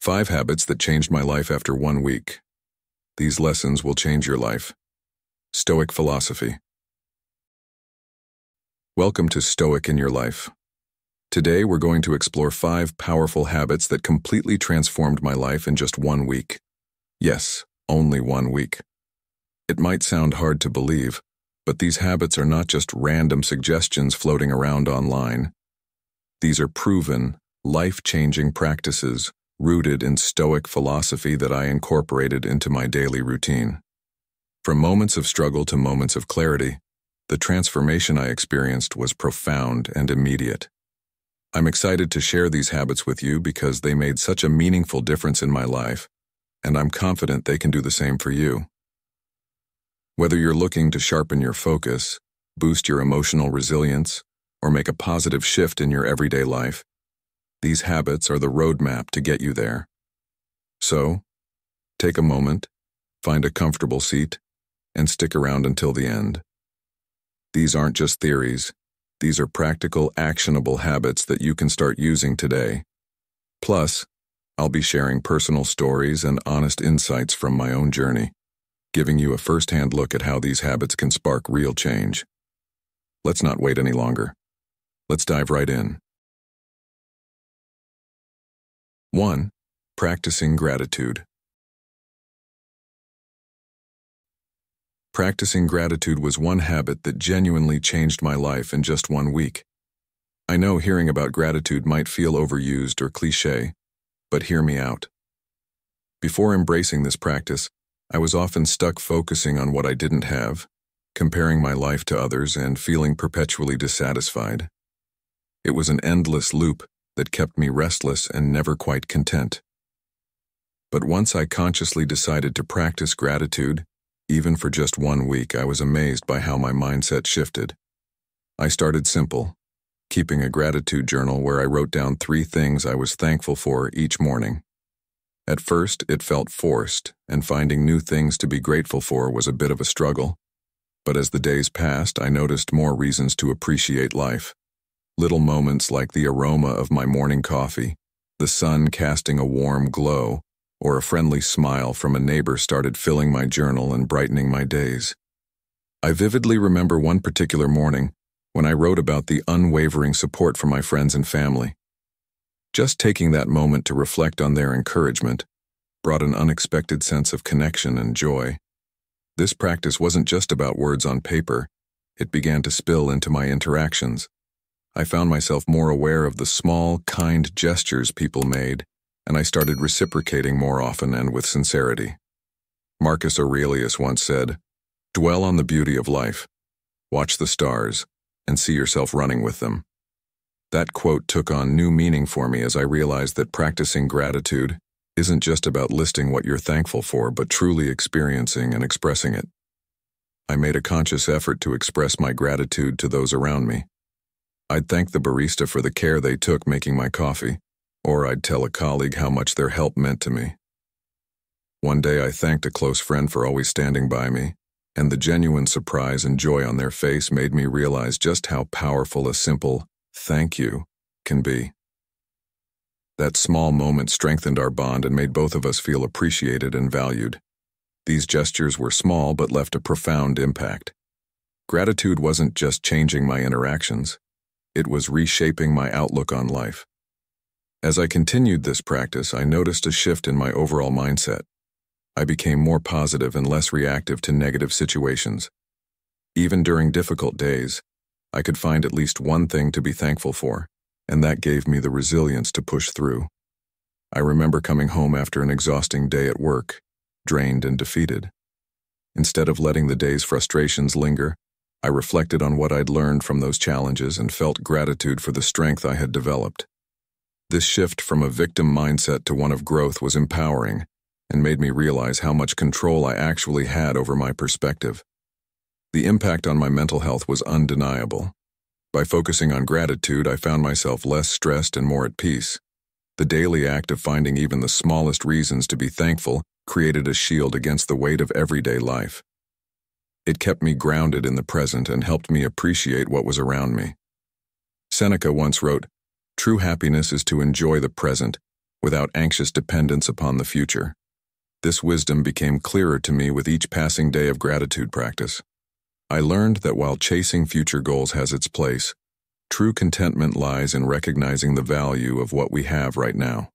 5 habits that changed my life after 1 week. These lessons will change your life. Stoic philosophy. Welcome to Stoic in Your Life. Today we're going to explore 5 powerful habits that completely transformed my life in just 1 week. Yes, only 1 week. It might sound hard to believe, but these habits are not just random suggestions floating around online. These are proven, life-changing practices rooted in Stoic philosophy that I incorporated into my daily routine. From moments of struggle to moments of clarity, the transformation I experienced was profound and immediate. I'm excited to share these habits with you because they made such a meaningful difference in my life, and I'm confident they can do the same for you. Whether you're looking to sharpen your focus, boost your emotional resilience, or make a positive shift in your everyday life, these habits are the roadmap to get you there. So, take a moment, find a comfortable seat, and stick around until the end. These aren't just theories. These are practical, actionable habits that you can start using today. Plus, I'll be sharing personal stories and honest insights from my own journey, giving you a first-hand look at how these habits can spark real change. Let's not wait any longer. Let's dive right in. 1. Practicing gratitude. Practicing gratitude was one habit that genuinely changed my life in just 1 week. I know hearing about gratitude might feel overused or cliché, but hear me out. Before embracing this practice, I was often stuck focusing on what I didn't have, comparing my life to others and feeling perpetually dissatisfied. It was an endless loop that kept me restless and never quite content. But once I consciously decided to practice gratitude, even for just 1 week, I was amazed by how my mindset shifted. I started simple, keeping a gratitude journal where I wrote down 3 things I was thankful for each morning. At first, it felt forced, and finding new things to be grateful for was a bit of a struggle. But as the days passed, I noticed more reasons to appreciate life. Little moments like the aroma of my morning coffee, the sun casting a warm glow, or a friendly smile from a neighbor started filling my journal and brightening my days. I vividly remember one particular morning when I wrote about the unwavering support from my friends and family. Just taking that moment to reflect on their encouragement brought an unexpected sense of connection and joy. This practice wasn't just about words on paper. It began to spill into my interactions. I found myself more aware of the small, kind gestures people made, and I started reciprocating more often and with sincerity. Marcus Aurelius once said, "Dwell on the beauty of life, watch the stars, and see yourself running with them." That quote took on new meaning for me as I realized that practicing gratitude isn't just about listing what you're thankful for, but truly experiencing and expressing it. I made a conscious effort to express my gratitude to those around me. I'd thank the barista for the care they took making my coffee, or I'd tell a colleague how much their help meant to me. One day I thanked a close friend for always standing by me, and the genuine surprise and joy on their face made me realize just how powerful a simple "thank you" can be. That small moment strengthened our bond and made both of us feel appreciated and valued. These gestures were small but left a profound impact. Gratitude wasn't just changing my interactions, it was reshaping my outlook on life. As I continued this practice, I noticed a shift in my overall mindset. I became more positive and less reactive to negative situations. Even during difficult days, I could find at least one thing to be thankful for, and that gave me the resilience to push through. I remember coming home after an exhausting day at work, drained and defeated. Instead of letting the day's frustrations linger, I reflected on what I'd learned from those challenges and felt gratitude for the strength I had developed. This shift from a victim mindset to one of growth was empowering and made me realize how much control I actually had over my perspective. The impact on my mental health was undeniable. By focusing on gratitude, I found myself less stressed and more at peace. The daily act of finding even the smallest reasons to be thankful created a shield against the weight of everyday life. It kept me grounded in the present and helped me appreciate what was around me. Seneca once wrote, "True happiness is to enjoy the present without anxious dependence upon the future. This wisdom became clearer to me with each passing day of gratitude practice. I learned that while chasing future goals has its place, true contentment lies in recognizing the value of what we have right now.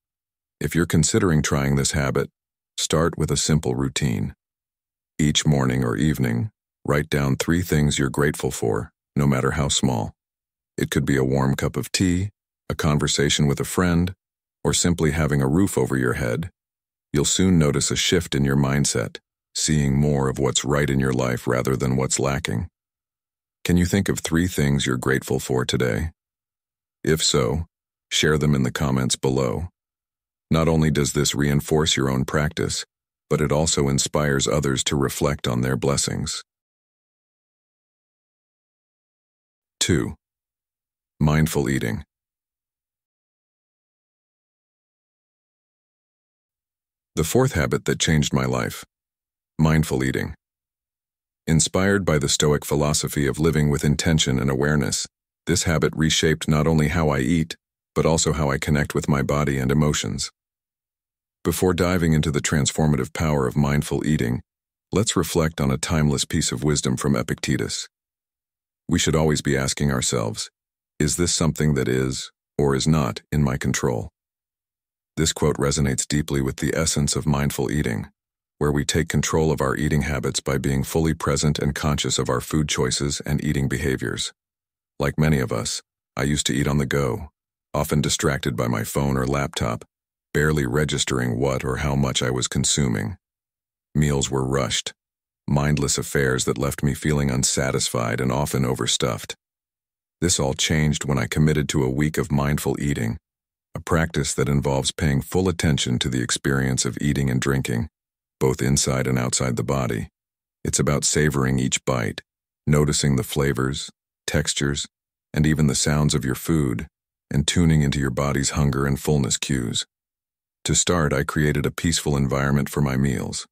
If you're considering trying this habit, start with a simple routine. Each morning or evening, write down 3 things you're grateful for, no matter how small. It could be a warm cup of tea, a conversation with a friend, or simply having a roof over your head. You'll soon notice a shift in your mindset, seeing more of what's right in your life rather than what's lacking. Can you think of 3 things you're grateful for today? If so, share them in the comments below. Not only does this reinforce your own practice, but it also inspires others to reflect on their blessings. 2. Mindful eating. The 4th habit that changed my life: mindful eating. Inspired by the Stoic philosophy of living with intention and awareness, this habit reshaped not only how I eat, but also how I connect with my body and emotions. Before diving into the transformative power of mindful eating, let's reflect on a timeless piece of wisdom from Epictetus. We should always be asking ourselves, is this something that is, or is not, in my control? This quote resonates deeply with the essence of mindful eating, where we take control of our eating habits by being fully present and conscious of our food choices and eating behaviors. Like many of us, I used to eat on the go, often distracted by my phone or laptop, barely registering what or how much I was consuming. Meals were rushed, mindless affairs that left me feeling unsatisfied and often overstuffed. This all changed when I committed to a week of mindful eating, a practice that involves paying full attention to the experience of eating and drinking, both inside and outside the body. It's about savoring each bite, noticing the flavors, textures, and even the sounds of your food, and tuning into your body's hunger and fullness cues. To start, I created a peaceful environment for my meals.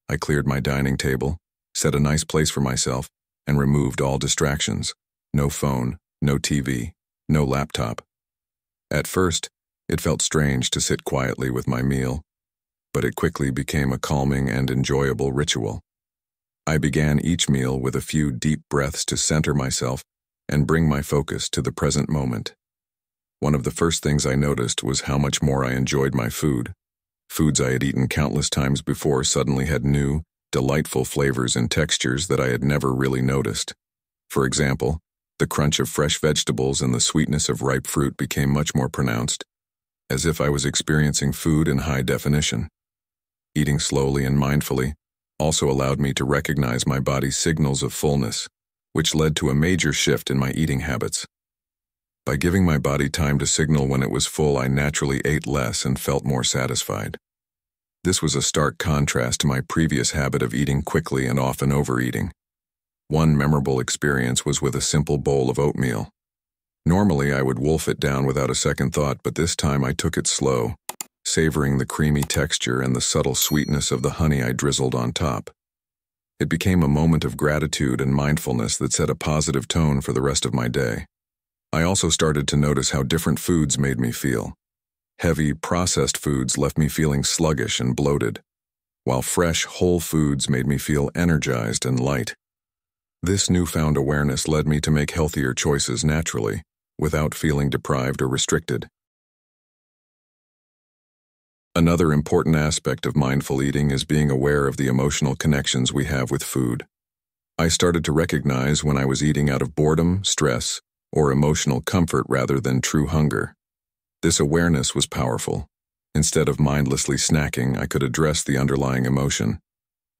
I cleared my dining table, set a nice place for myself, and removed all distractions. No phone, no TV, no laptop. At first, it felt strange to sit quietly with my meal, but it quickly became a calming and enjoyable ritual. I began each meal with a few deep breaths to center myself and bring my focus to the present moment. One of the first things I noticed was how much more I enjoyed my food. Foods I had eaten countless times before suddenly had new, delightful flavors and textures that I had never really noticed. For example, the crunch of fresh vegetables and the sweetness of ripe fruit became much more pronounced, as if I was experiencing food in high definition. Eating slowly and mindfully also allowed me to recognize my body's signals of fullness, which led to a major shift in my eating habits. By giving my body time to signal when it was full, I naturally ate less and felt more satisfied. This was a stark contrast to my previous habit of eating quickly and often overeating. One memorable experience was with a simple bowl of oatmeal. Normally, I would wolf it down without a second thought, but this time I took it slow, savoring the creamy texture and the subtle sweetness of the honey I drizzled on top. It became a moment of gratitude and mindfulness that set a positive tone for the rest of my day. I also started to notice how different foods made me feel. Heavy, processed foods left me feeling sluggish and bloated, while fresh, whole foods made me feel energized and light. This newfound awareness led me to make healthier choices naturally, without feeling deprived or restricted. Another important aspect of mindful eating is being aware of the emotional connections we have with food. I started to recognize when I was eating out of boredom, stress, or emotional comfort rather than true hunger. This awareness was powerful. Instead of mindlessly snacking, I could address the underlying emotion.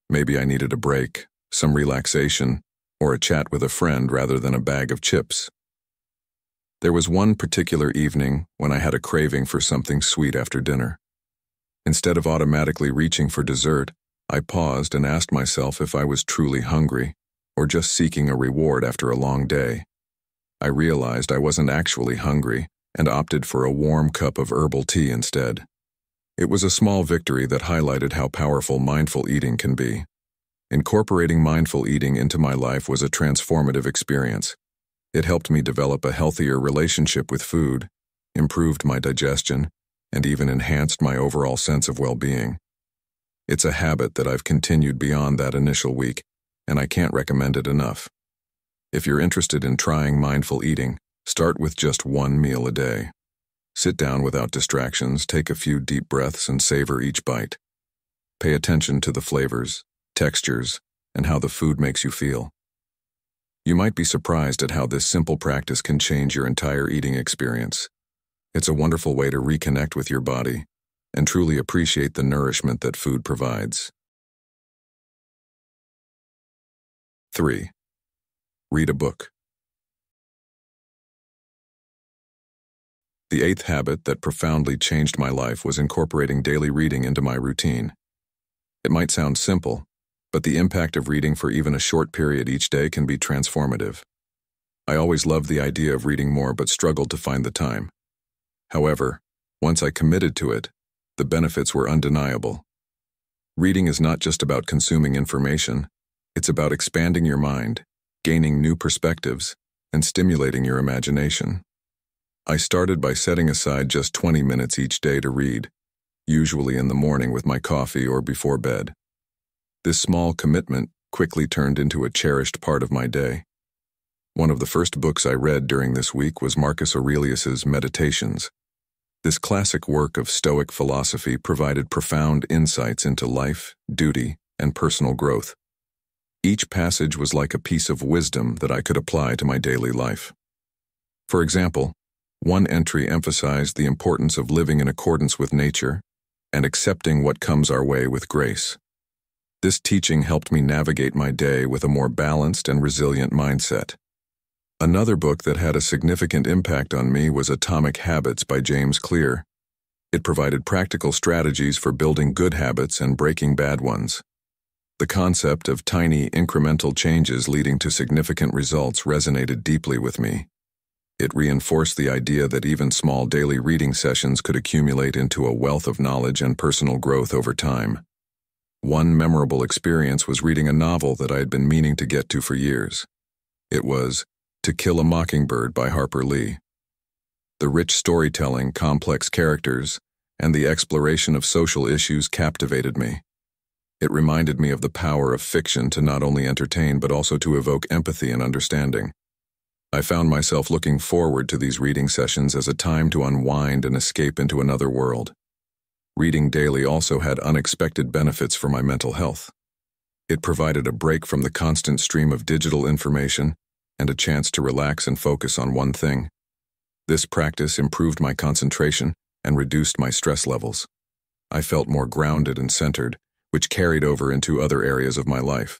Maybe I needed a break, some relaxation, or a chat with a friend rather than a bag of chips. There was one particular evening when I had a craving for something sweet after dinner. Instead of automatically reaching for dessert, I paused and asked myself if I was truly hungry, or just seeking a reward after a long day. I realized I wasn't actually hungry and opted for a warm cup of herbal tea instead. It was a small victory that highlighted how powerful mindful eating can be. Incorporating mindful eating into my life was a transformative experience. It helped me develop a healthier relationship with food, improved my digestion, and even enhanced my overall sense of well-being. It's a habit that I've continued beyond that initial week, and I can't recommend it enough. If you're interested in trying mindful eating, start with just one meal a day. Sit down without distractions, take a few deep breaths, and savor each bite. Pay attention to the flavors, textures, and how the food makes you feel. You might be surprised at how this simple practice can change your entire eating experience. It's a wonderful way to reconnect with your body and truly appreciate the nourishment that food provides. 3. Read a book. The 8th habit that profoundly changed my life was incorporating daily reading into my routine. It might sound simple, but the impact of reading for even a short period each day can be transformative. I always loved the idea of reading more but struggled to find the time. However, once I committed to it, the benefits were undeniable. Reading is not just about consuming information, it's about expanding your mind, gaining new perspectives, and stimulating your imagination. I started by setting aside just 20 minutes each day to read, usually in the morning with my coffee or before bed. This small commitment quickly turned into a cherished part of my day. One of the first books I read during this week was Marcus Aurelius's Meditations. This classic work of Stoic philosophy provided profound insights into life, duty, and personal growth. Each passage was like a piece of wisdom that I could apply to my daily life. For example, one entry emphasized the importance of living in accordance with nature and accepting what comes our way with grace. This teaching helped me navigate my day with a more balanced and resilient mindset. Another book that had a significant impact on me was Atomic Habits by James Clear. It provided practical strategies for building good habits and breaking bad ones. The concept of tiny, incremental changes leading to significant results resonated deeply with me. It reinforced the idea that even small daily reading sessions could accumulate into a wealth of knowledge and personal growth over time. One memorable experience was reading a novel that I had been meaning to get to for years. It was To Kill a Mockingbird by Harper Lee. The rich storytelling, complex characters, and the exploration of social issues captivated me. It reminded me of the power of fiction to not only entertain but also to evoke empathy and understanding. I found myself looking forward to these reading sessions as a time to unwind and escape into another world. Reading daily also had unexpected benefits for my mental health. It provided a break from the constant stream of digital information and a chance to relax and focus on one thing. This practice improved my concentration and reduced my stress levels. I felt more grounded and centered, which carried over into other areas of my life.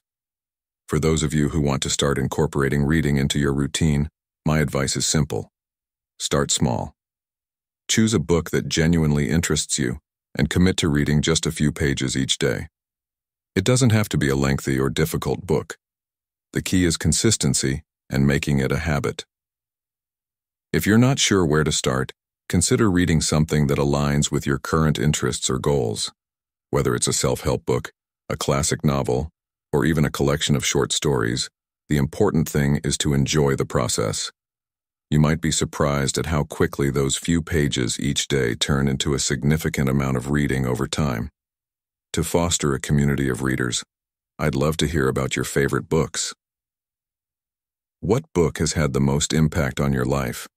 For those of you who want to start incorporating reading into your routine, my advice is simple. Start small. Choose a book that genuinely interests you and commit to reading just a few pages each day. It doesn't have to be a lengthy or difficult book. The key is consistency and making it a habit. If you're not sure where to start, consider reading something that aligns with your current interests or goals. Whether it's a self-help book, a classic novel, or even a collection of short stories, the important thing is to enjoy the process. You might be surprised at how quickly those few pages each day turn into a significant amount of reading over time. To foster a community of readers, I'd love to hear about your favorite books. What book has had the most impact on your life?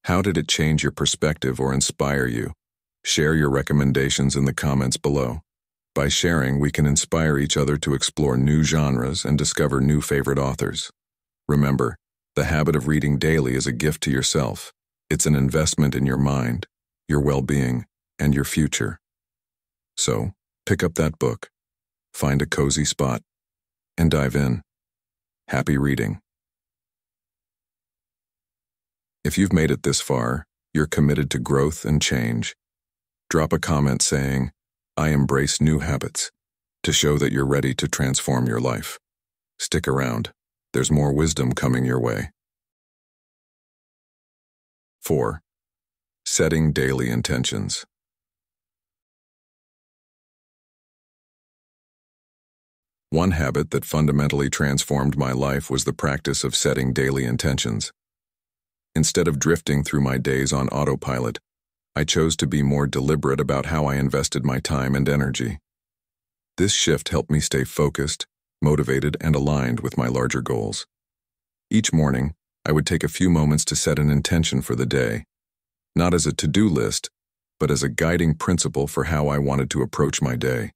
How did it change your perspective or inspire you? Share your recommendations in the comments below. By sharing, we can inspire each other to explore new genres and discover new favorite authors. Remember, the habit of reading daily is a gift to yourself. It's an investment in your mind, your well-being, and your future. So, pick up that book, find a cozy spot, and dive in. Happy reading. If you've made it this far, you're committed to growth and change. Drop a comment saying, "I embrace new habits," to show that you're ready to transform your life. Stick around. There's more wisdom coming your way. 4. Setting daily intentions. One habit that fundamentally transformed my life was the practice of setting daily intentions. Instead of drifting through my days on autopilot, I chose to be more deliberate about how I invested my time and energy. This shift helped me stay focused, motivated, and aligned with my larger goals. Each morning, I would take a few moments to set an intention for the day, not as a to-do list, but as a guiding principle for how I wanted to approach my day.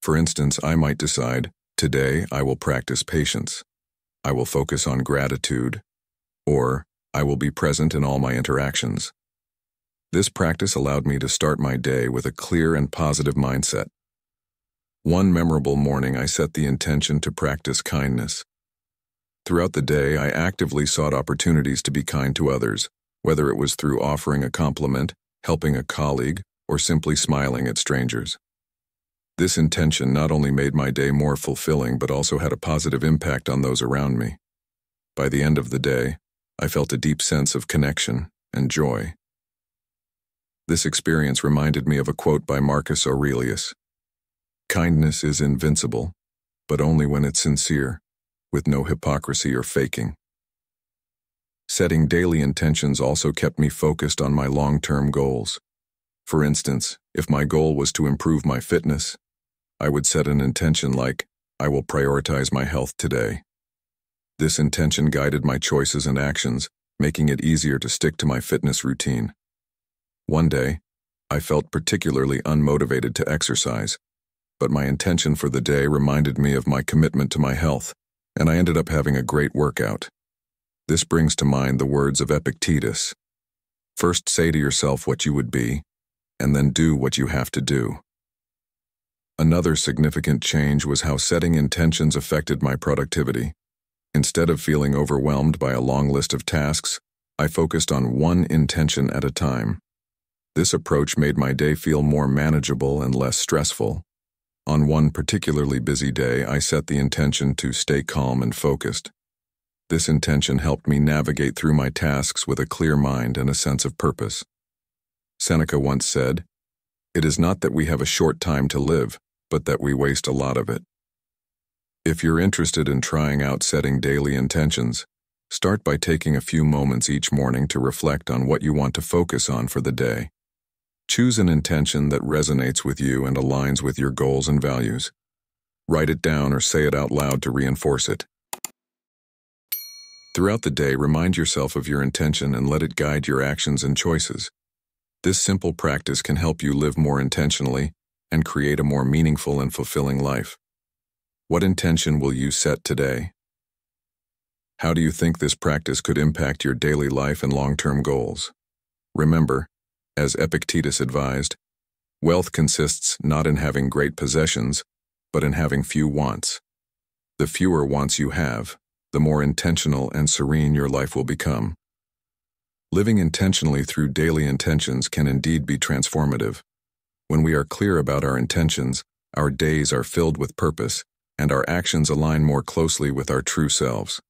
For instance, I might decide, today I will practice patience, I will focus on gratitude, or I will be present in all my interactions. This practice allowed me to start my day with a clear and positive mindset. One memorable morning, I set the intention to practice kindness. Throughout the day, I actively sought opportunities to be kind to others, whether it was through offering a compliment, helping a colleague, or simply smiling at strangers. This intention not only made my day more fulfilling but also had a positive impact on those around me. By the end of the day, I felt a deep sense of connection and joy. This experience reminded me of a quote by Marcus Aurelius. Kindness is invincible, but only when it's sincere, with no hypocrisy or faking. Setting daily intentions also kept me focused on my long-term goals. For instance, if my goal was to improve my fitness, I would set an intention like, I will prioritize my health today. This intention guided my choices and actions, making it easier to stick to my fitness routine. One day, I felt particularly unmotivated to exercise, but my intention for the day reminded me of my commitment to my health, and I ended up having a great workout. This brings to mind the words of Epictetus. First say to yourself what you would be, and then do what you have to do. Another significant change was how setting intentions affected my productivity. Instead of feeling overwhelmed by a long list of tasks, I focused on one intention at a time. This approach made my day feel more manageable and less stressful. On one particularly busy day, I set the intention to stay calm and focused. This intention helped me navigate through my tasks with a clear mind and a sense of purpose. Seneca once said, "It is not that we have a short time to live, but that we waste a lot of it." If you're interested in trying out setting daily intentions, start by taking a few moments each morning to reflect on what you want to focus on for the day. Choose an intention that resonates with you and aligns with your goals and values. Write it down or say it out loud to reinforce it. Throughout the day, remind yourself of your intention and let it guide your actions and choices. This simple practice can help you live more intentionally and create a more meaningful and fulfilling life. What intention will you set today? How do you think this practice could impact your daily life and long-term goals? Remember, as Epictetus advised, wealth consists not in having great possessions, but in having few wants. The fewer wants you have, the more intentional and serene your life will become. Living intentionally through daily intentions can indeed be transformative. When we are clear about our intentions, our days are filled with purpose, and our actions align more closely with our true selves.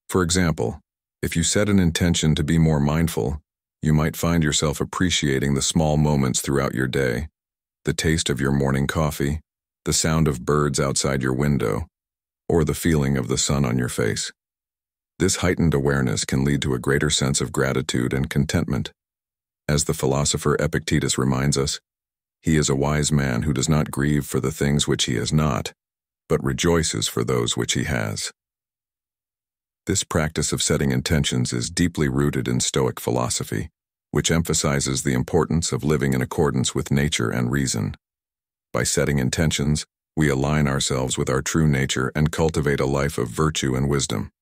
For example, if you set an intention to be more mindful, you might find yourself appreciating the small moments throughout your day, the taste of your morning coffee, the sound of birds outside your window, or the feeling of the sun on your face. This heightened awareness can lead to a greater sense of gratitude and contentment. As the philosopher Epictetus reminds us, he is a wise man who does not grieve for the things which he has not, but rejoices for those which he has. This practice of setting intentions is deeply rooted in Stoic philosophy, which emphasizes the importance of living in accordance with nature and reason. By setting intentions, we align ourselves with our true nature and cultivate a life of virtue and wisdom.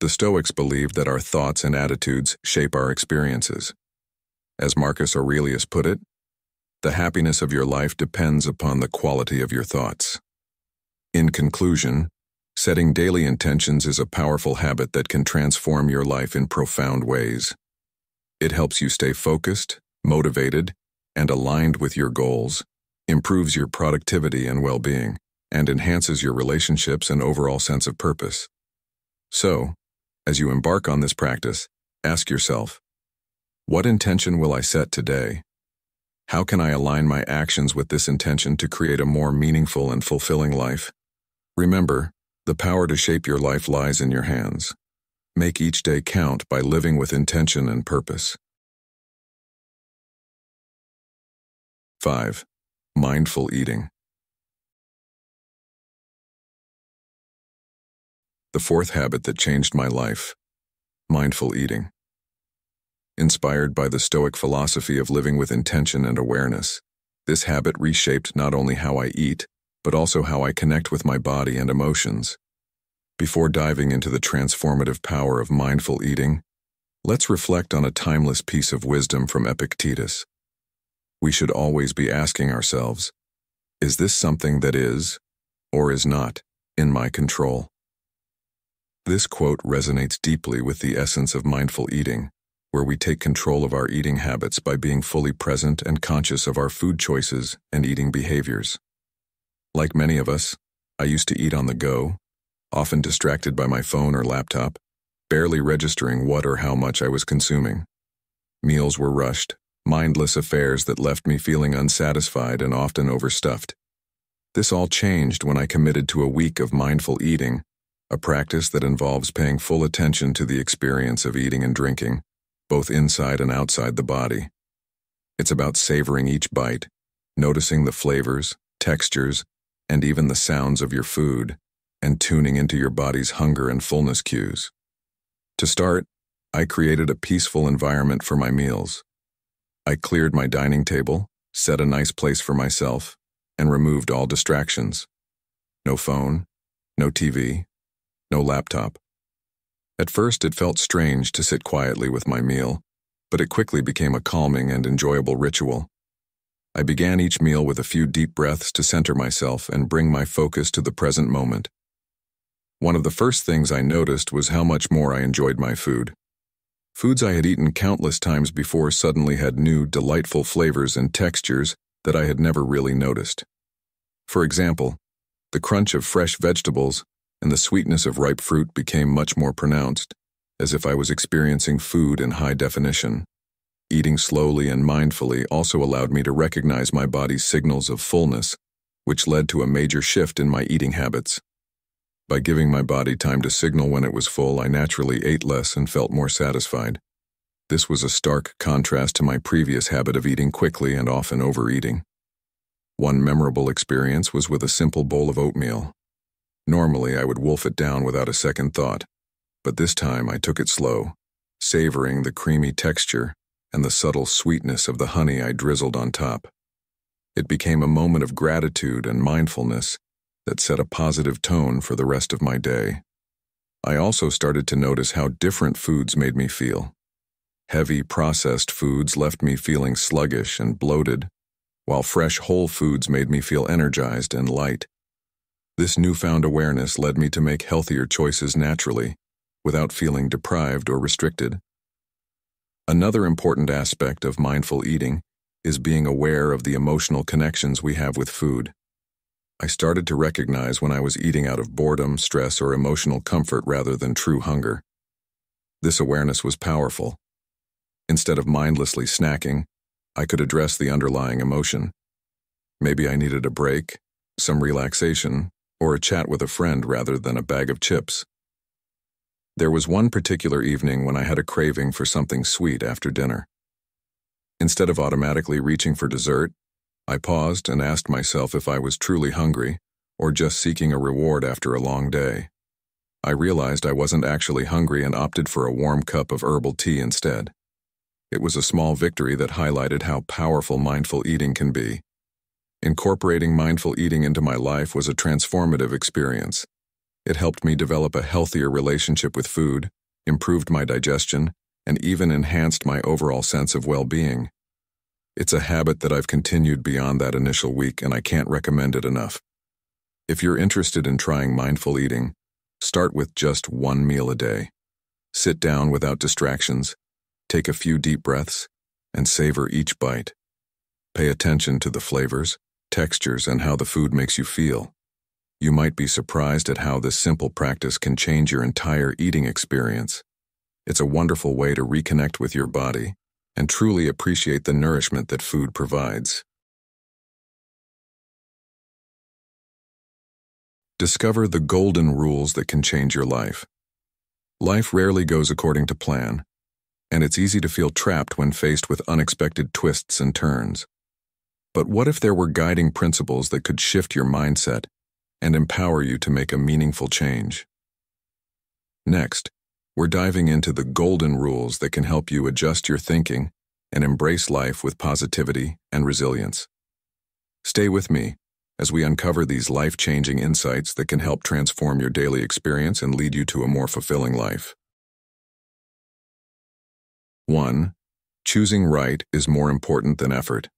The Stoics believed that our thoughts and attitudes shape our experiences. As Marcus Aurelius put it, the happiness of your life depends upon the quality of your thoughts. In conclusion, setting daily intentions is a powerful habit that can transform your life in profound ways. It helps you stay focused, motivated, and aligned with your goals, improves your productivity and well-being, and enhances your relationships and overall sense of purpose. So, as you embark on this practice, ask yourself, what intention will I set today? How can I align my actions with this intention to create a more meaningful and fulfilling life? Remember, the power to shape your life lies in your hands. Make each day count by living with intention and purpose. 5. Mindful eating. The fourth habit that changed my life: mindful eating. Inspired by the Stoic philosophy of living with intention and awareness, this habit reshaped not only how I eat, but also how I connect with my body and emotions. Before diving into the transformative power of mindful eating, let's reflect on a timeless piece of wisdom from Epictetus. We should always be asking ourselves, is this something that is, or is not, in my control? This quote resonates deeply with the essence of mindful eating, where we take control of our eating habits by being fully present and conscious of our food choices and eating behaviors. Like many of us, I used to eat on the go, often distracted by my phone or laptop, barely registering what or how much I was consuming. Meals were rushed, mindless affairs that left me feeling unsatisfied and often overstuffed. This all changed when I committed to a week of mindful eating, a practice that involves paying full attention to the experience of eating and drinking, both inside and outside the body. It's about savoring each bite, noticing the flavors, textures, and even the sounds of your food, and tuning into your body's hunger and fullness cues. To start, I created a peaceful environment for my meals. I cleared my dining table, set a nice place for myself, and removed all distractions. No phone, no TV, no laptop. At first, it felt strange to sit quietly with my meal, but it quickly became a calming and enjoyable ritual. I began each meal with a few deep breaths to center myself and bring my focus to the present moment. One of the first things I noticed was how much more I enjoyed my food. Foods I had eaten countless times before suddenly had new, delightful flavors and textures that I had never really noticed. For example, the crunch of fresh vegetables and the sweetness of ripe fruit became much more pronounced, as if I was experiencing food in high definition. Eating slowly and mindfully also allowed me to recognize my body's signals of fullness, which led to a major shift in my eating habits. By giving my body time to signal when it was full, I naturally ate less and felt more satisfied. This was a stark contrast to my previous habit of eating quickly and often overeating. One memorable experience was with a simple bowl of oatmeal. Normally, I would wolf it down without a second thought, but this time I took it slow, savoring the creamy texture and the subtle sweetness of the honey I drizzled on top. It became a moment of gratitude and mindfulness that set a positive tone for the rest of my day. I also started to notice how different foods made me feel. Heavy, processed foods left me feeling sluggish and bloated, while fresh, whole foods made me feel energized and light. This newfound awareness led me to make healthier choices naturally, without feeling deprived or restricted. Another important aspect of mindful eating is being aware of the emotional connections we have with food. I started to recognize when I was eating out of boredom, stress, or emotional comfort rather than true hunger. This awareness was powerful. Instead of mindlessly snacking, I could address the underlying emotion. Maybe I needed a break, some relaxation, or a chat with a friend rather than a bag of chips. There was one particular evening when I had a craving for something sweet after dinner. Instead of automatically reaching for dessert, I paused and asked myself if I was truly hungry or just seeking a reward after a long day. I realized I wasn't actually hungry and opted for a warm cup of herbal tea instead. It was a small victory that highlighted how powerful mindful eating can be. Incorporating mindful eating into my life was a transformative experience. It helped me develop a healthier relationship with food, improved my digestion, and even enhanced my overall sense of well-being. It's a habit that I've continued beyond that initial week, and I can't recommend it enough. If you're interested in trying mindful eating, start with just one meal a day. Sit down without distractions, take a few deep breaths, and savor each bite. Pay attention to the flavors, textures, and how the food makes you feel. You might be surprised at how this simple practice can change your entire eating experience. It's a wonderful way to reconnect with your body and truly appreciate the nourishment that food provides. Discover the golden rules that can change your life. Life rarely goes according to plan, and it's easy to feel trapped when faced with unexpected twists and turns. But what if there were guiding principles that could shift your mindset and empower you to make a meaningful change? Next, we're diving into the golden rules that can help you adjust your thinking and embrace life with positivity and resilience. Stay with me as we uncover these life-changing insights that can help transform your daily experience and lead you to a more fulfilling life. 1. Choosing right is more important than effort.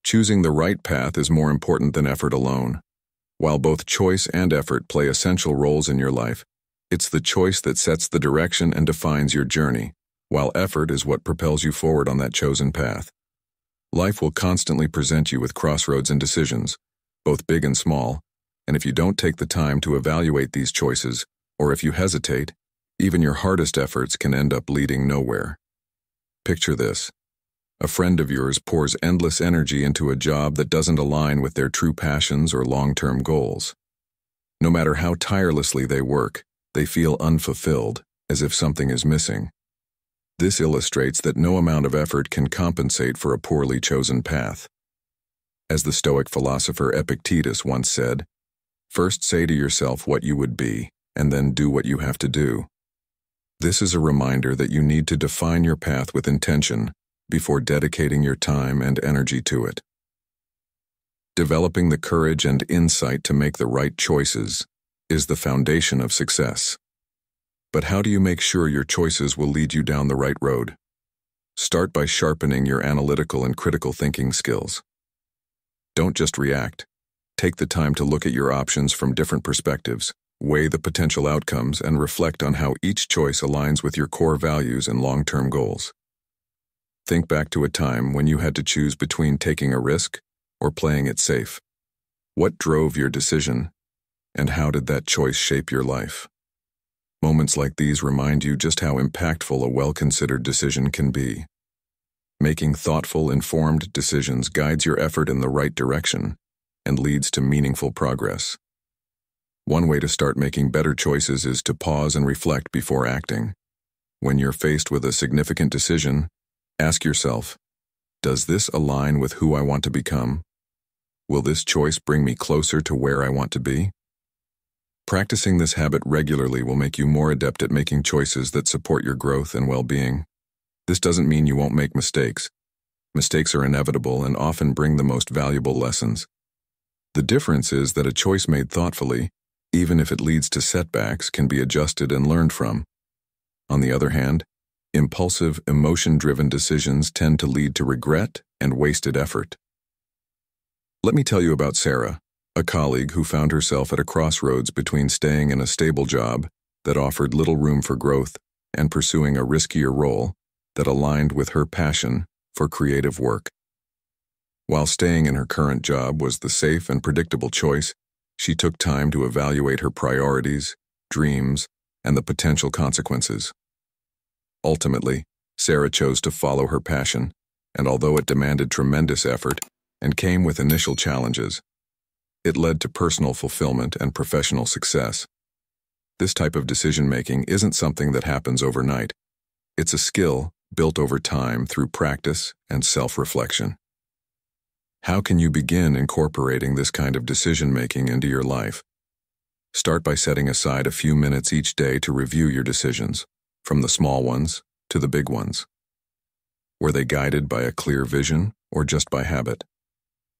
Choosing the right path is more important than effort alone. While both choice and effort play essential roles in your life, it's the choice that sets the direction and defines your journey, while effort is what propels you forward on that chosen path. Life will constantly present you with crossroads and decisions, both big and small, and if you don't take the time to evaluate these choices, or if you hesitate, even your hardest efforts can end up leading nowhere. Picture this. A friend of yours pours endless energy into a job that doesn't align with their true passions or long-term goals. No matter how tirelessly they work, they feel unfulfilled, as if something is missing. This illustrates that no amount of effort can compensate for a poorly chosen path. As the Stoic philosopher Epictetus once said, "First say to yourself what you would be, and then do what you have to do." This is a reminder that you need to define your path with intention before dedicating your time and energy to it. Developing the courage and insight to make the right choices is the foundation of success. But how do you make sure your choices will lead you down the right road? Start by sharpening your analytical and critical thinking skills. Don't just react. Take the time to look at your options from different perspectives, weigh the potential outcomes, and reflect on how each choice aligns with your core values and long-term goals. Think back to a time when you had to choose between taking a risk or playing it safe. What drove your decision, and how did that choice shape your life? Moments like these remind you just how impactful a well-considered decision can be. Making thoughtful, informed decisions guides your effort in the right direction and leads to meaningful progress. One way to start making better choices is to pause and reflect before acting. When you're faced with a significant decision, ask yourself, does this align with who I want to become? Will this choice bring me closer to where I want to be? Practicing this habit regularly will make you more adept at making choices that support your growth and well-being. This doesn't mean you won't make mistakes. Mistakes are inevitable and often bring the most valuable lessons. The difference is that a choice made thoughtfully, even if it leads to setbacks, can be adjusted and learned from. On the other hand, impulsive, emotion-driven decisions tend to lead to regret and wasted effort. Let me tell you about Sarah, a colleague who found herself at a crossroads between staying in a stable job that offered little room for growth and pursuing a riskier role that aligned with her passion for creative work. While staying in her current job was the safe and predictable choice, she took time to evaluate her priorities, dreams, and the potential consequences. Ultimately, Sarah chose to follow her passion, and although it demanded tremendous effort and came with initial challenges, it led to personal fulfillment and professional success. This type of decision-making isn't something that happens overnight. It's a skill built over time through practice and self-reflection. How can you begin incorporating this kind of decision-making into your life? Start by setting aside a few minutes each day to review your decisions, from the small ones to the big ones. Were they guided by a clear vision or just by habit?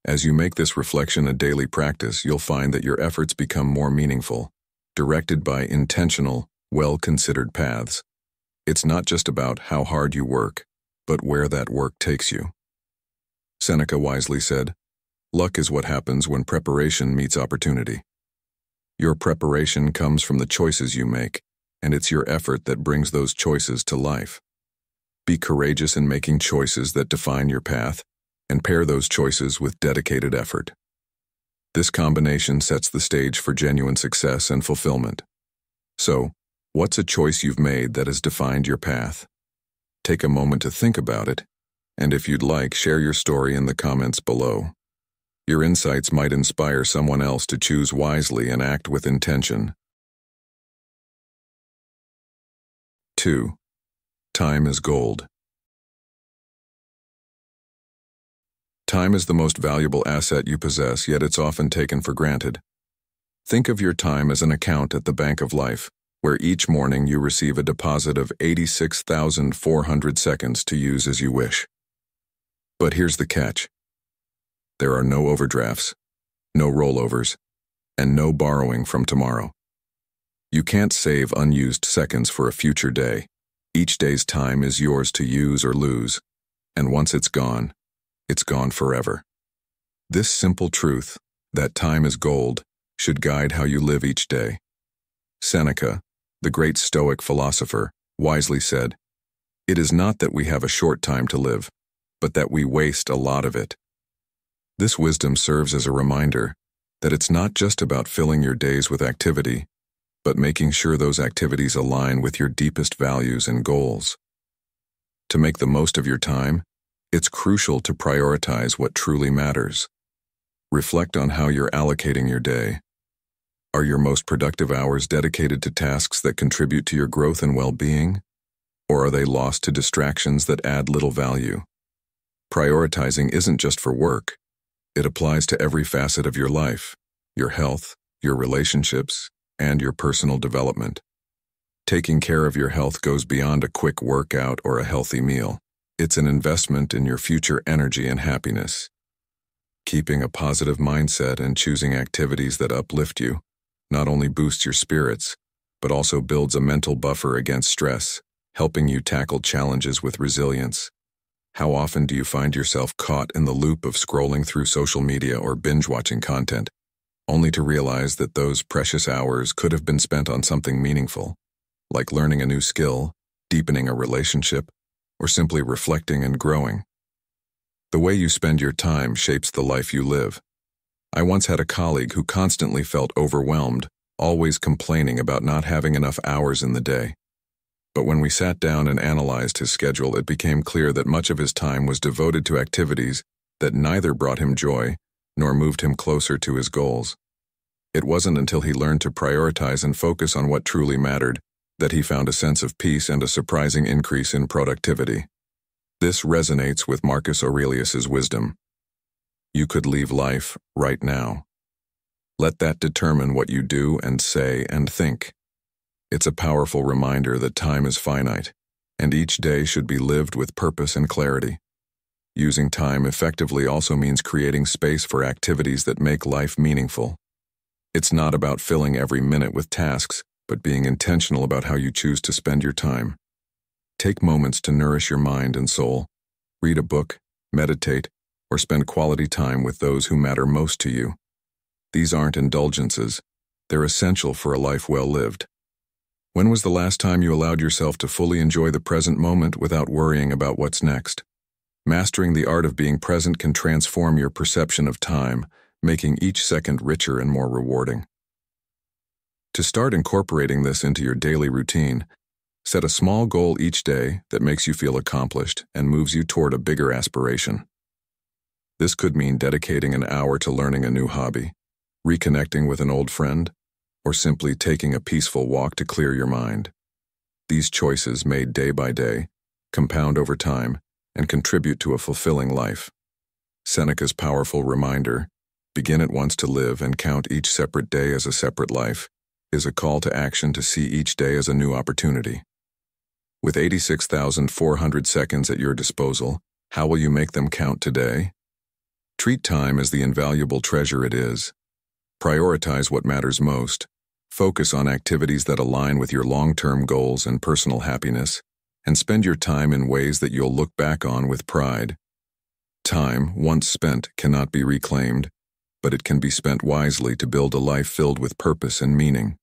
As you make this reflection a daily practice, you'll find that your efforts become more meaningful, directed by intentional, well-considered paths. It's not just about how hard you work, but where that work takes you. Seneca wisely said, "Luck is what happens when preparation meets opportunity." Your preparation comes from the choices you make, and it's your effort that brings those choices to life. Be courageous in making choices that define your path, and pair those choices with dedicated effort. This combination sets the stage for genuine success and fulfillment. So, what's a choice you've made that has defined your path? Take a moment to think about it, and if you'd like, share your story in the comments below. Your insights might inspire someone else to choose wisely and act with intention. 2. Time is gold. Time is the most valuable asset you possess, yet it's often taken for granted. Think of your time as an account at the bank of life, where each morning you receive a deposit of 86,400 seconds to use as you wish. But here's the catch. There are no overdrafts, no rollovers, and no borrowing from tomorrow. You can't save unused seconds for a future day. Each day's time is yours to use or lose, and once it's gone forever. This simple truth, that time is gold, should guide how you live each day. Seneca, the great Stoic philosopher, wisely said, "It is not that we have a short time to live, but that we waste a lot of it." This wisdom serves as a reminder that it's not just about filling your days with activity, but making sure those activities align with your deepest values and goals. To make the most of your time, it's crucial to prioritize what truly matters. Reflect on how you're allocating your day. Are your most productive hours dedicated to tasks that contribute to your growth and well-being? Or are they lost to distractions that add little value? Prioritizing isn't just for work. It applies to every facet of your life, your health, your relationships, and your personal development. Taking care of your health goes beyond a quick workout or a healthy meal. It's an investment in your future energy and happiness. Keeping a positive mindset and choosing activities that uplift you not only boosts your spirits, but also builds a mental buffer against stress, helping you tackle challenges with resilience. How often do you find yourself caught in the loop of scrolling through social media or binge-watching content, only to realize that those precious hours could have been spent on something meaningful, like learning a new skill, deepening a relationship, or simply reflecting and growing? The way you spend your time shapes the life you live. I once had a colleague who constantly felt overwhelmed, always complaining about not having enough hours in the day. But when we sat down and analyzed his schedule, it became clear that much of his time was devoted to activities that neither brought him joy nor moved him closer to his goals. It wasn't until he learned to prioritize and focus on what truly mattered that he found a sense of peace and a surprising increase in productivity. This resonates with Marcus Aurelius's wisdom. You could leave life right now. Let that determine what you do and say and think. It's a powerful reminder that time is finite, and each day should be lived with purpose and clarity. Using time effectively also means creating space for activities that make life meaningful. It's not about filling every minute with tasks, but being intentional about how you choose to spend your time. Take moments to nourish your mind and soul. Read a book, meditate, or spend quality time with those who matter most to you. These aren't indulgences. They're essential for a life well lived. When was the last time you allowed yourself to fully enjoy the present moment without worrying about what's next? Mastering the art of being present can transform your perception of time, making each second richer and more rewarding. To start incorporating this into your daily routine, set a small goal each day that makes you feel accomplished and moves you toward a bigger aspiration. This could mean dedicating an hour to learning a new hobby, reconnecting with an old friend, or simply taking a peaceful walk to clear your mind. These choices, made day by day, compound over time and contribute to a fulfilling life. Seneca's powerful reminder, "Begin at once to live and count each separate day as a separate life," is a call to action to see each day as a new opportunity. With 86,400 seconds at your disposal, how will you make them count today? Treat time as the invaluable treasure it is. Prioritize what matters most. Focus on activities that align with your long-term goals and personal happiness, and spend your time in ways that you'll look back on with pride. Time, once spent, cannot be reclaimed, but it can be spent wisely to build a life filled with purpose and meaning.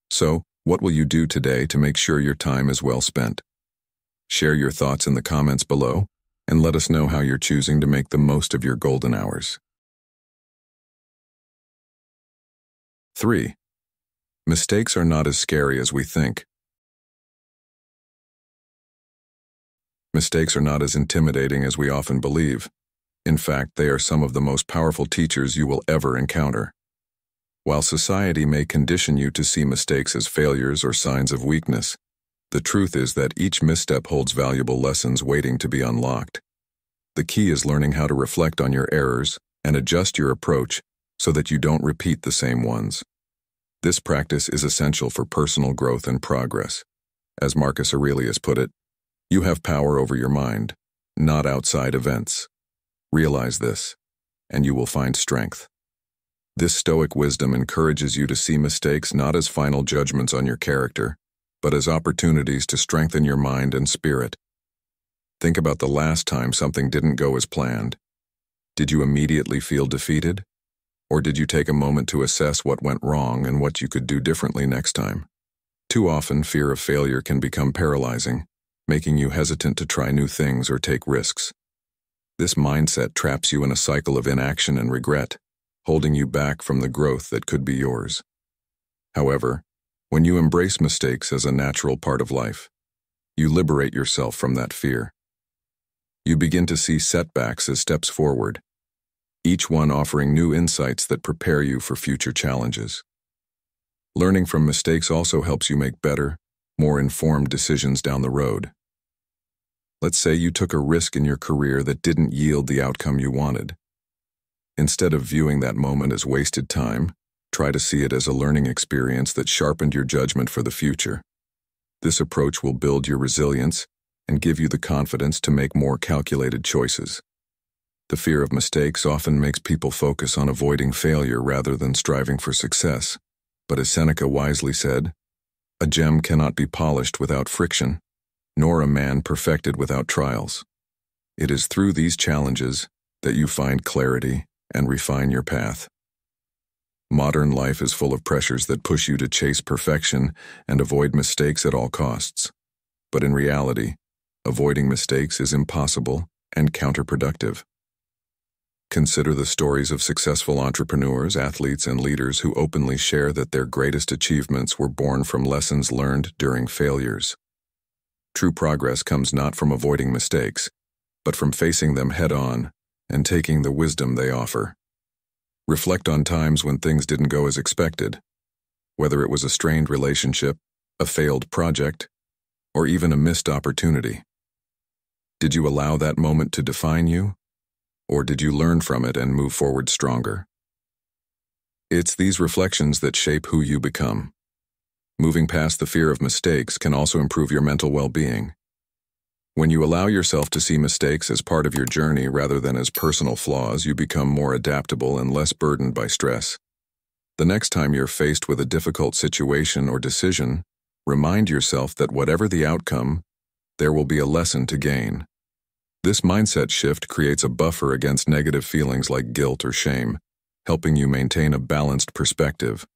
So, what will you do today to make sure your time is well spent? Share your thoughts in the comments below, and let us know how you're choosing to make the most of your golden hours. 3. Mistakes are not as scary as we think. Mistakes are not as intimidating as we often believe. In fact, they are some of the most powerful teachers you will ever encounter. While society may condition you to see mistakes as failures or signs of weakness, the truth is that each misstep holds valuable lessons waiting to be unlocked. The key is learning how to reflect on your errors and adjust your approach so that you don't repeat the same ones. This practice is essential for personal growth and progress. As Marcus Aurelius put it, you have power over your mind, not outside events. Realize this, and you will find strength. This Stoic wisdom encourages you to see mistakes not as final judgments on your character, but as opportunities to strengthen your mind and spirit. Think about the last time something didn't go as planned. Did you immediately feel defeated? Or did you take a moment to assess what went wrong and what you could do differently next time? Too often, fear of failure can become paralyzing, making you hesitant to try new things or take risks. This mindset traps you in a cycle of inaction and regret, holding you back from the growth that could be yours. However, when you embrace mistakes as a natural part of life, you liberate yourself from that fear. You begin to see setbacks as steps forward, each one offering new insights that prepare you for future challenges. Learning from mistakes also helps you make better, more informed decisions down the road. Let's say you took a risk in your career that didn't yield the outcome you wanted. Instead of viewing that moment as wasted time, try to see it as a learning experience that sharpened your judgment for the future. This approach will build your resilience and give you the confidence to make more calculated choices. The fear of mistakes often makes people focus on avoiding failure rather than striving for success. But as Seneca wisely said, "A gem cannot be polished without friction, nor a man perfected without trials." It is through these challenges that you find clarity and refine your path. Modern life is full of pressures that push you to chase perfection and avoid mistakes at all costs. But in reality, avoiding mistakes is impossible and counterproductive. Consider the stories of successful entrepreneurs, athletes, and leaders who openly share that their greatest achievements were born from lessons learned during failures. True progress comes not from avoiding mistakes, but from facing them head-on and taking the wisdom they offer. Reflect on times when things didn't go as expected, whether it was a strained relationship, a failed project, or even a missed opportunity. Did you allow that moment to define you, or did you learn from it and move forward stronger? It's these reflections that shape who you become. Moving past the fear of mistakes can also improve your mental well-being. When you allow yourself to see mistakes as part of your journey rather than as personal flaws, you become more adaptable and less burdened by stress. The next time you're faced with a difficult situation or decision, remind yourself that whatever the outcome, there will be a lesson to gain. This mindset shift creates a buffer against negative feelings like guilt or shame, helping you maintain a balanced perspective.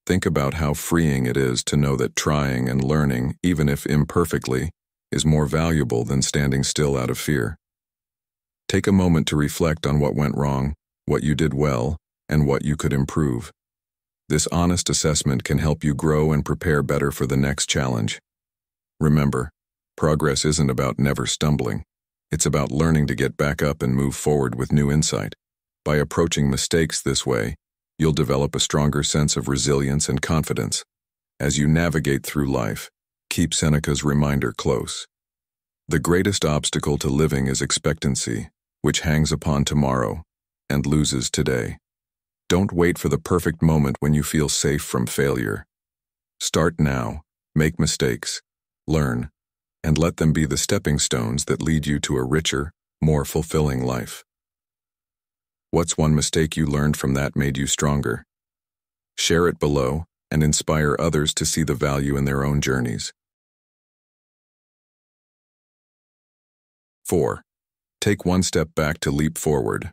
Think about how freeing it is to know that trying and learning, even if imperfectly, is more valuable than standing still out of fear. Take a moment to reflect on what went wrong, what you did well, and what you could improve. This honest assessment can help you grow and prepare better for the next challenge. Remember, progress isn't about never stumbling. It's about learning to get back up and move forward with new insight. By approaching mistakes this way, you'll develop a stronger sense of resilience and confidence. As you navigate through life, keep Seneca's reminder close. The greatest obstacle to living is expectancy, which hangs upon tomorrow and loses today. Don't wait for the perfect moment when you feel safe from failure. Start now, make mistakes, learn, and let them be the stepping stones that lead you to a richer, more fulfilling life. What's one mistake you learned from that made you stronger? Share it below and inspire others to see the value in their own journeys. 4. Take one step back to leap forward.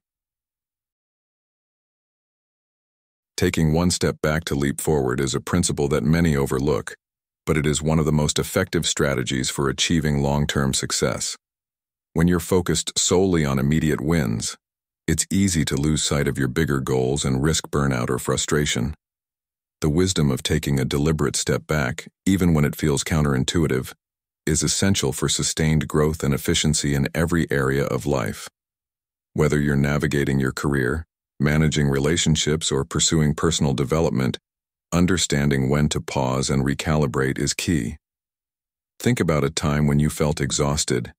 Taking one step back to leap forward is a principle that many overlook, but it is one of the most effective strategies for achieving long-term success. When you're focused solely on immediate wins, it's easy to lose sight of your bigger goals and risk burnout or frustration. The wisdom of taking a deliberate step back, even when it feels counterintuitive, is essential for sustained growth and efficiency in every area of life. Whether you're navigating your career, managing relationships, or pursuing personal development, understanding when to pause and recalibrate is key. Think about a time when you felt exhausted,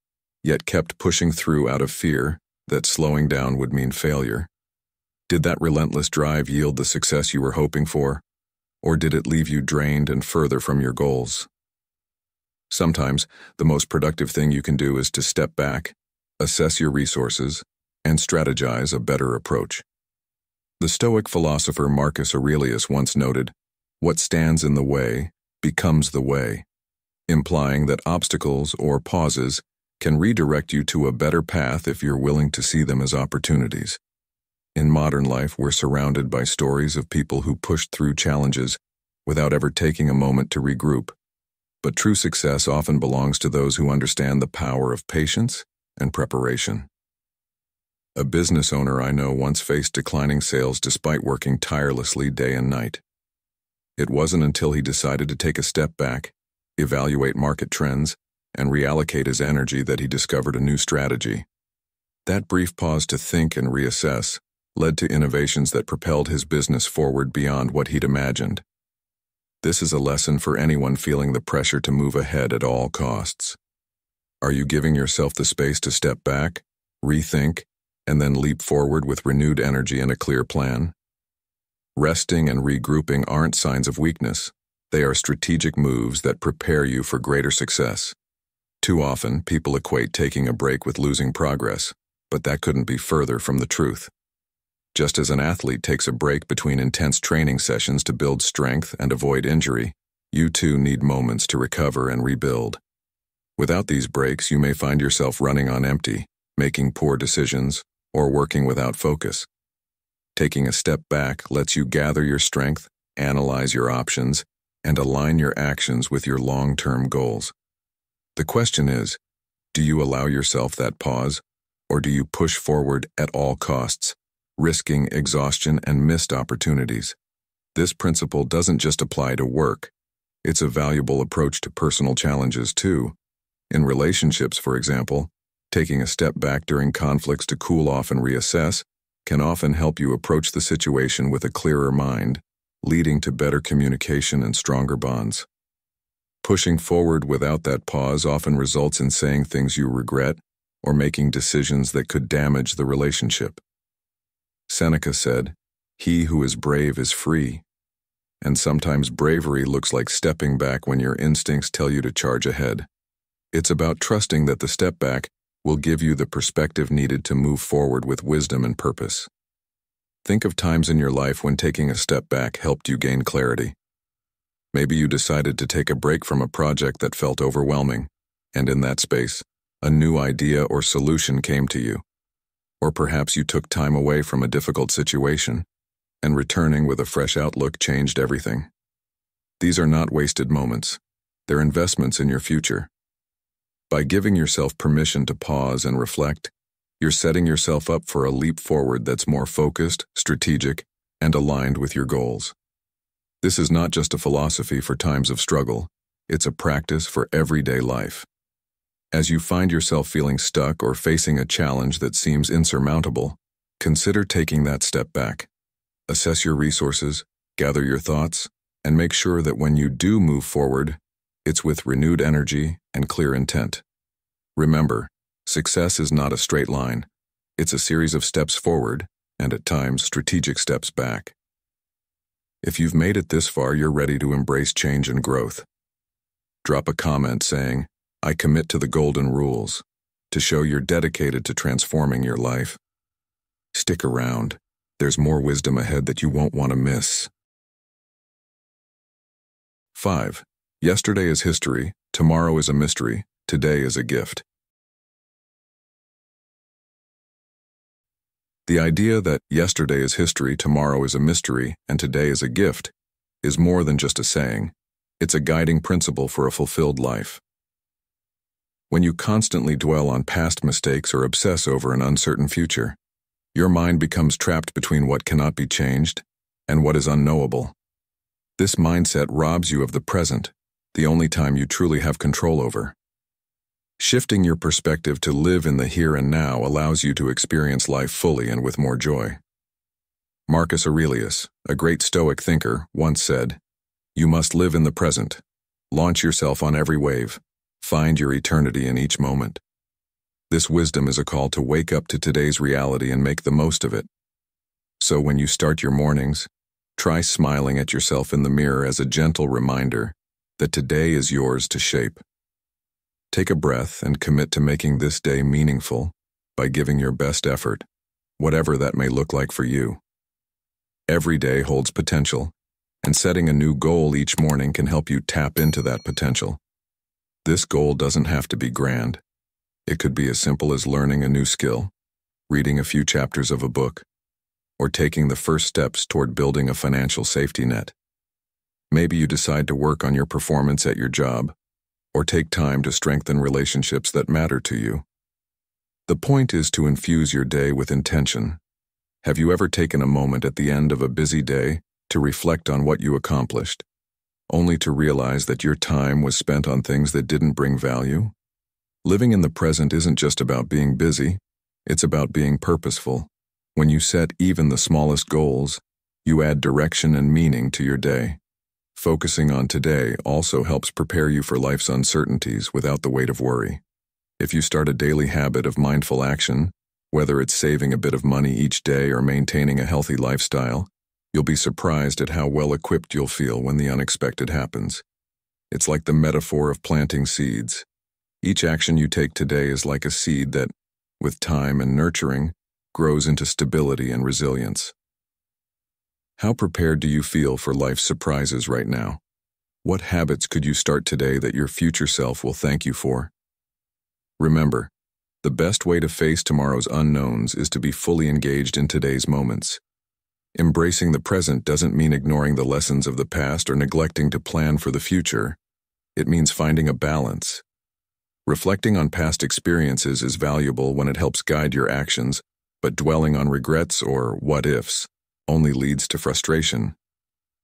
yet kept pushing through out of fear, that slowing down would mean failure? Did that relentless drive yield the success you were hoping for, or did it leave you drained and further from your goals? Sometimes, the most productive thing you can do is to step back, assess your resources, and strategize a better approach. The Stoic philosopher Marcus Aurelius once noted, "What stands in the way becomes the way," implying that obstacles or pauses can redirect you to a better path if you're willing to see them as opportunities. In modern life, we're surrounded by stories of people who pushed through challenges without ever taking a moment to regroup. But true success often belongs to those who understand the power of patience and preparation. A business owner I know once faced declining sales despite working tirelessly day and night. It wasn't until he decided to take a step back, evaluate market trends, and reallocate his energy that he discovered a new strategy. That brief pause to think and reassess led to innovations that propelled his business forward beyond what he'd imagined. This is a lesson for anyone feeling the pressure to move ahead at all costs. Are you giving yourself the space to step back, rethink, and then leap forward with renewed energy and a clear plan? Resting and regrouping aren't signs of weakness. They are strategic moves that prepare you for greater success. Too often, people equate taking a break with losing progress, but that couldn't be further from the truth. Just as an athlete takes a break between intense training sessions to build strength and avoid injury, you too need moments to recover and rebuild. Without these breaks, you may find yourself running on empty, making poor decisions, or working without focus. Taking a step back lets you gather your strength, analyze your options, and align your actions with your long-term goals. The question is, do you allow yourself that pause, or do you push forward at all costs, risking exhaustion and missed opportunities? This principle doesn't just apply to work. It's a valuable approach to personal challenges too. In relationships, for example, taking a step back during conflicts to cool off and reassess can often help you approach the situation with a clearer mind, leading to better communication and stronger bonds. Pushing forward without that pause often results in saying things you regret or making decisions that could damage the relationship. Seneca said, "He who is brave is free." And sometimes bravery looks like stepping back when your instincts tell you to charge ahead. It's about trusting that the step back will give you the perspective needed to move forward with wisdom and purpose. Think of times in your life when taking a step back helped you gain clarity. Maybe you decided to take a break from a project that felt overwhelming, and in that space, a new idea or solution came to you. Or perhaps you took time away from a difficult situation, and returning with a fresh outlook changed everything. These are not wasted moments. They're investments in your future. By giving yourself permission to pause and reflect, you're setting yourself up for a leap forward that's more focused, strategic, and aligned with your goals. This is not just a philosophy for times of struggle. It's a practice for everyday life. As you find yourself feeling stuck or facing a challenge that seems insurmountable, consider taking that step back. Assess your resources, gather your thoughts, and make sure that when you do move forward, it's with renewed energy and clear intent. Remember, success is not a straight line. It's a series of steps forward, and at times, strategic steps back. If you've made it this far, you're ready to embrace change and growth. Drop a comment saying, "I commit to the golden rules," to show you're dedicated to transforming your life. Stick around. There's more wisdom ahead that you won't want to miss. 5. Yesterday is history, tomorrow is a mystery, today is a gift. The idea that yesterday is history, tomorrow is a mystery, and today is a gift is more than just a saying. It's a guiding principle for a fulfilled life. When you constantly dwell on past mistakes or obsess over an uncertain future, your mind becomes trapped between what cannot be changed and what is unknowable. This mindset robs you of the present, the only time you truly have control over. Shifting your perspective to live in the here and now allows you to experience life fully and with more joy. Marcus Aurelius, a great Stoic thinker, once said, "You must live in the present. Launch yourself on every wave. Find your eternity in each moment." This wisdom is a call to wake up to today's reality and make the most of it. So when you start your mornings, try smiling at yourself in the mirror as a gentle reminder that today is yours to shape. Take a breath and commit to making this day meaningful by giving your best effort, whatever that may look like for you. Every day holds potential, and setting a new goal each morning can help you tap into that potential. This goal doesn't have to be grand. It could be as simple as learning a new skill, reading a few chapters of a book, or taking the first steps toward building a financial safety net. Maybe you decide to work on your performance at your job, or take time to strengthen relationships that matter to you. The point is to infuse your day with intention. Have you ever taken a moment at the end of a busy day to reflect on what you accomplished, only to realize that your time was spent on things that didn't bring value? Living in the present isn't just about being busy, it's about being purposeful. When you set even the smallest goals, you add direction and meaning to your day. Focusing on today also helps prepare you for life's uncertainties without the weight of worry. If you start a daily habit of mindful action, whether it's saving a bit of money each day or maintaining a healthy lifestyle, you'll be surprised at how well equipped you'll feel when the unexpected happens. It's like the metaphor of planting seeds. Each action you take today is like a seed that, with time and nurturing, grows into stability and resilience. How prepared do you feel for life's surprises right now? What habits could you start today that your future self will thank you for? Remember, the best way to face tomorrow's unknowns is to be fully engaged in today's moments. Embracing the present doesn't mean ignoring the lessons of the past or neglecting to plan for the future. It means finding a balance. Reflecting on past experiences is valuable when it helps guide your actions, but dwelling on regrets or what-ifs only leads to frustration.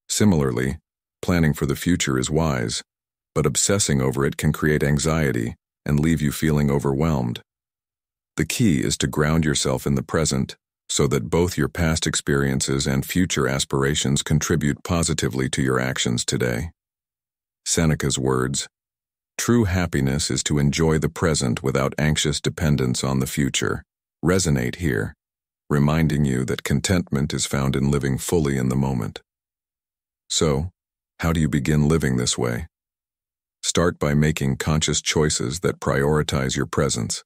Similarly, planning for the future is wise, but obsessing over it can create anxiety and leave you feeling overwhelmed. The key is to ground yourself in the present so that both your past experiences and future aspirations contribute positively to your actions today. Seneca's words, "True happiness is to enjoy the present without anxious dependence on the future," resonate here, reminding you that contentment is found in living fully in the moment. So, how do you begin living this way? Start by making conscious choices that prioritize your presence.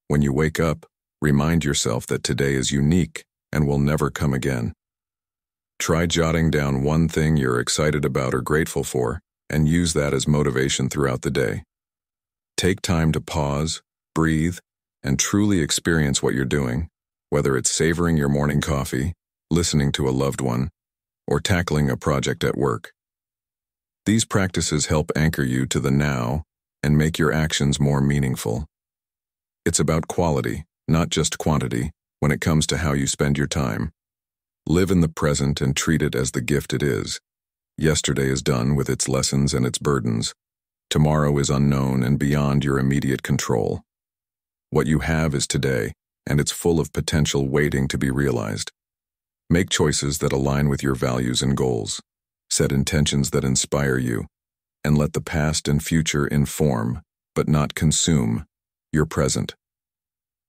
When you wake up, remind yourself that today is unique and will never come again. Try jotting down one thing you're excited about or grateful for, and use that as motivation throughout the day. Take time to pause, breathe, and truly experience what you're doing, whether it's savoring your morning coffee, listening to a loved one, or tackling a project at work. These practices help anchor you to the now and make your actions more meaningful. It's about quality, not just quantity, when it comes to how you spend your time. Live in the present and treat it as the gift it is. Yesterday is done with its lessons and its burdens. Tomorrow is unknown and beyond your immediate control. What you have is today, and it's full of potential waiting to be realized. Make choices that align with your values and goals. Set intentions that inspire you, and let the past and future inform, but not consume, your present.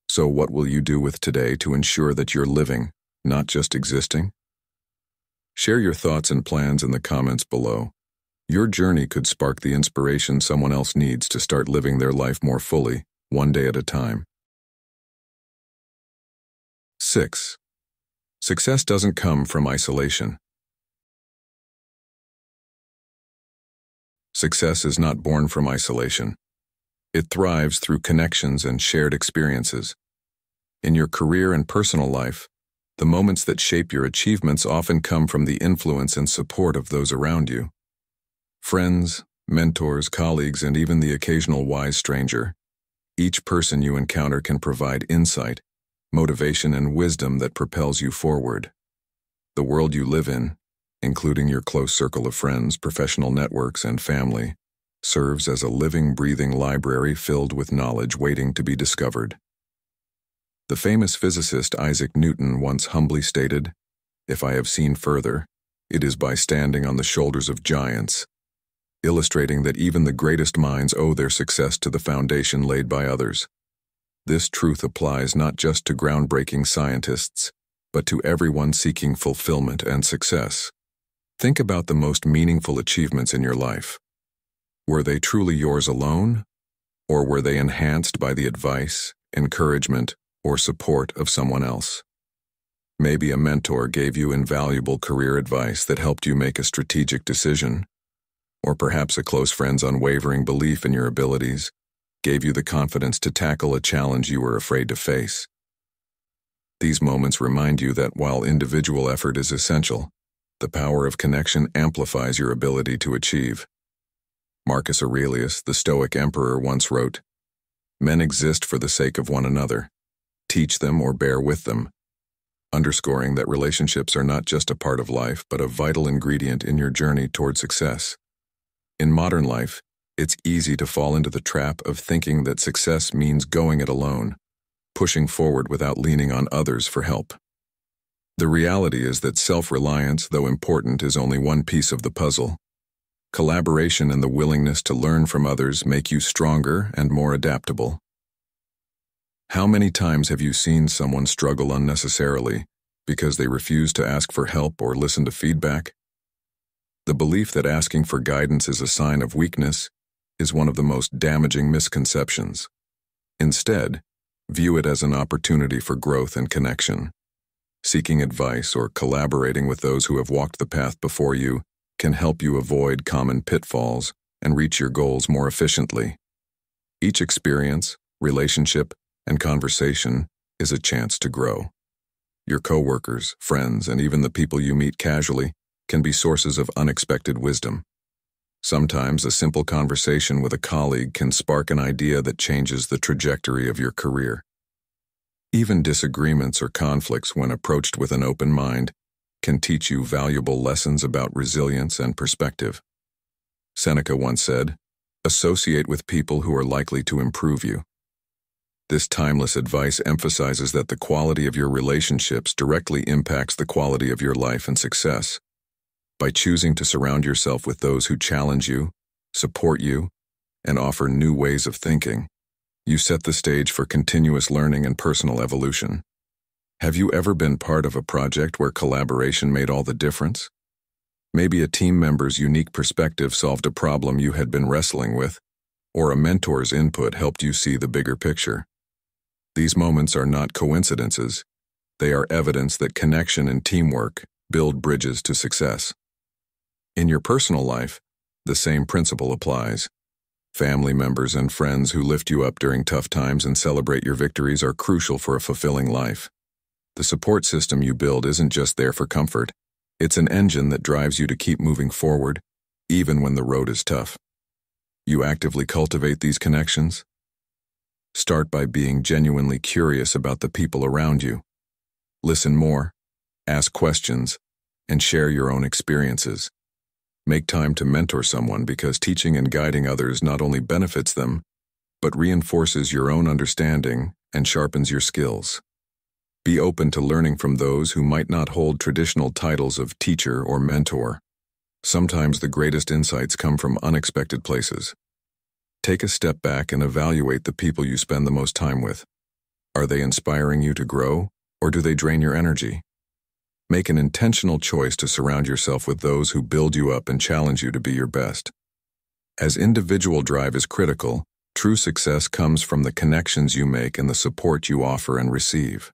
So what will you do with today to ensure that you're living, not just existing? Share your thoughts and plans in the comments below. Your journey could spark the inspiration someone else needs to start living their life more fully, one day at a time. 6. Success doesn't come from isolation. Success is not born from isolation. It thrives through connections and shared experiences. In your career and personal life, the moments that shape your achievements often come from the influence and support of those around you. Friends, mentors, colleagues, and even the occasional wise stranger. Each person you encounter can provide insight, motivation, and wisdom that propels you forward. The world you live in, including your close circle of friends, professional networks, and family, serves as a living, breathing library filled with knowledge waiting to be discovered. The famous physicist Isaac Newton once humbly stated, "If I have seen further, it is by standing on the shoulders of giants," illustrating that even the greatest minds owe their success to the foundation laid by others. This truth applies not just to groundbreaking scientists, but to everyone seeking fulfillment and success. Think about the most meaningful achievements in your life. Were they truly yours alone, or were they enhanced by the advice, encouragement, or support of someone else? Maybe a mentor gave you invaluable career advice that helped you make a strategic decision, or perhaps a close friend's unwavering belief in your abilities gave you the confidence to tackle a challenge you were afraid to face. These moments remind you that while individual effort is essential, the power of connection amplifies your ability to achieve. Marcus Aurelius, the Stoic emperor, once wrote, "Men exist for the sake of one another. Teach them or bear with them," underscoring that relationships are not just a part of life, but a vital ingredient in your journey toward success. In modern life, it's easy to fall into the trap of thinking that success means going it alone, pushing forward without leaning on others for help. The reality is that self-reliance, though important, is only one piece of the puzzle. Collaboration and the willingness to learn from others make you stronger and more adaptable. How many times have you seen someone struggle unnecessarily because they refuse to ask for help or listen to feedback? The belief that asking for guidance is a sign of weakness is one of the most damaging misconceptions. Instead, view it as an opportunity for growth and connection. Seeking advice or collaborating with those who have walked the path before you can help you avoid common pitfalls and reach your goals more efficiently. Each experience, relationship, and conversation is a chance to grow. Your coworkers, friends, and even the people you meet casually can be sources of unexpected wisdom. Sometimes a simple conversation with a colleague can spark an idea that changes the trajectory of your career. Even disagreements or conflicts, when approached with an open mind, can teach you valuable lessons about resilience and perspective. Seneca once said, "Associate with people who are likely to improve you." This timeless advice emphasizes that the quality of your relationships directly impacts the quality of your life and success. By choosing to surround yourself with those who challenge you, support you, and offer new ways of thinking, you set the stage for continuous learning and personal evolution. Have you ever been part of a project where collaboration made all the difference? Maybe a team member's unique perspective solved a problem you had been wrestling with, or a mentor's input helped you see the bigger picture. These moments are not coincidences. They are evidence that connection and teamwork build bridges to success. In your personal life, the same principle applies. Family members and friends who lift you up during tough times and celebrate your victories are crucial for a fulfilling life. The support system you build isn't just there for comfort. It's an engine that drives you to keep moving forward, even when the road is tough. You actively cultivate these connections? Start by being genuinely curious about the people around you. Listen more, ask questions, and share your own experiences. Make time to mentor someone, because teaching and guiding others not only benefits them, but reinforces your own understanding and sharpens your skills. Be open to learning from those who might not hold traditional titles of teacher or mentor. Sometimes the greatest insights come from unexpected places. Take a step back and evaluate the people you spend the most time with. Are they inspiring you to grow, or do they drain your energy? Make an intentional choice to surround yourself with those who build you up and challenge you to be your best. As individual drive is critical, true success comes from the connections you make and the support you offer and receive.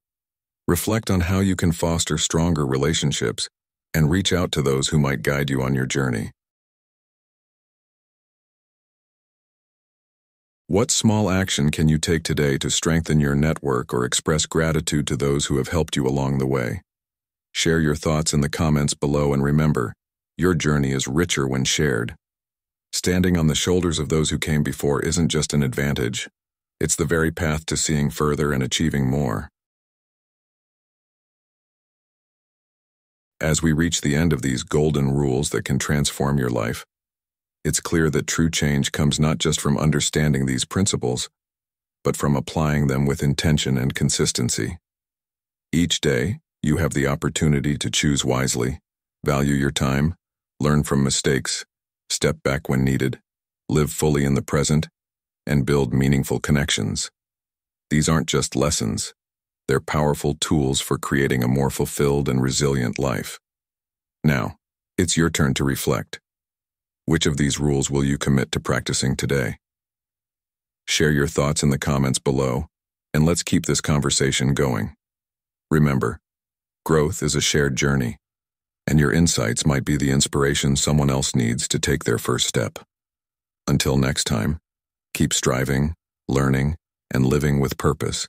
Reflect on how you can foster stronger relationships and reach out to those who might guide you on your journey. What small action can you take today to strengthen your network or express gratitude to those who have helped you along the way? Share your thoughts in the comments below, and remember, your journey is richer when shared. Standing on the shoulders of those who came before isn't just an advantage. It's the very path to seeing further and achieving more. As we reach the end of these golden rules that can transform your life, it's clear that true change comes not just from understanding these principles, but from applying them with intention and consistency. Each day, you have the opportunity to choose wisely, value your time, learn from mistakes, step back when needed, live fully in the present, and build meaningful connections. These aren't just lessons. They're powerful tools for creating a more fulfilled and resilient life. Now, it's your turn to reflect. Which of these rules will you commit to practicing today? Share your thoughts in the comments below, and let's keep this conversation going. Remember, growth is a shared journey, and your insights might be the inspiration someone else needs to take their first step. Until next time, keep striving, learning, and living with purpose.